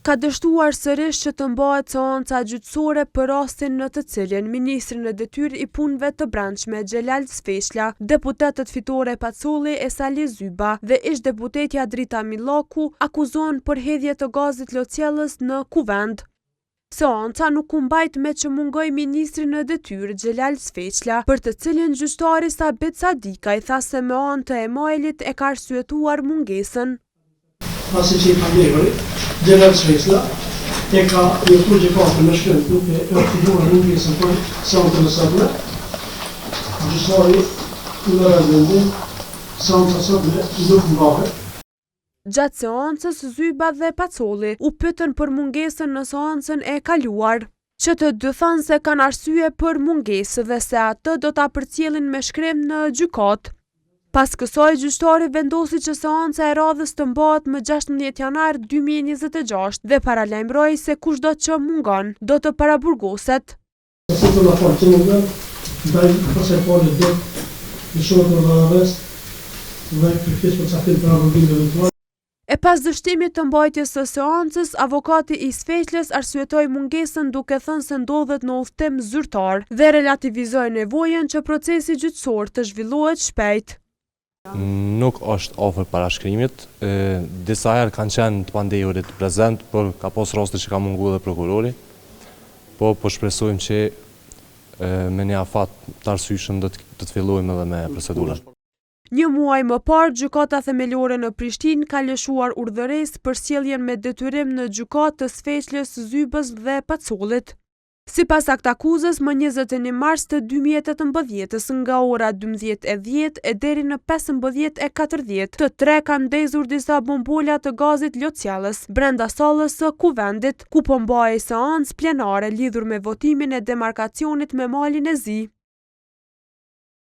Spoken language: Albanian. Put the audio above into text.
ka dështuar sërish që të mbahet seanca gjyqësore për rastin në të cilin ministri në detyrë i punëve të brendshme Xhelal Sfeqla, deputetët Fitore Pacolli e Sali Zyba dhe ish deputetja Drita Millaku akuzohen për hedhje të gazit locjellës në kuvend. Seanca nuk u mbajt me që mungoj ministri në detyrë Xhelal Sfeqla, për të cilin gjyqtari Sabit Sadika i tha se me anë të emailit e ka arsyetuar mungesën. Pasi që i pandevëri, Xhelal Sfeqla e ka jërtu gjykatën në shkrim duke e aktivuar mungesën për seancën e sotme. Gjyqtari në rëndendim, seanca sotme nuk mbahet. Gjatë seancës, Zyba dhe Pacolli u pyetën për mungesën në seancën e kaluar, që të dy thanë se kanë arsye për mungesë dhe se atë do ta përcjellin me shkrim në gjykatë. Pas kësaj, gjyqtari vendosi që seanca e radhës të mbahet më 16 janar 2026 dhe paralajmëroi se kushdo që mungon do të paraburgoset. E pas dështimit të mbajtjes së seancës, avokati i Sfeqlës arsyetoi mungesën duke thënë se ndodhet në udhëtim zyrtar dhe relativizoi nevojën që procesi gjyqësor të zhvillohet shpejt. Nuk është afër parashkrimit, disa herë kanë qenë të pandehurit prezent, por ka pas raste që ka mungu dhe prokurori, po shpresojmë që me një afat të arsyeshëm do të fillojmë edhe me procedurën. Një muaj më parë, gjykata themelore në Prishtinë ka lëshuar urdhëresë për sjelljen me detyrim në gjykatë të Sfeqlës, Zybës dhe Pacollit. Sipas aktakuzës, më 21 mars të 2018 nga ora 12:10 e deri në 15:40, të tre kanë ndezur disa bombola të gazit locjellës brenda sallës së kuvendit, ku po mbahej seancë plenare lidhur me votimin e demarkacionit me Malin e Zi.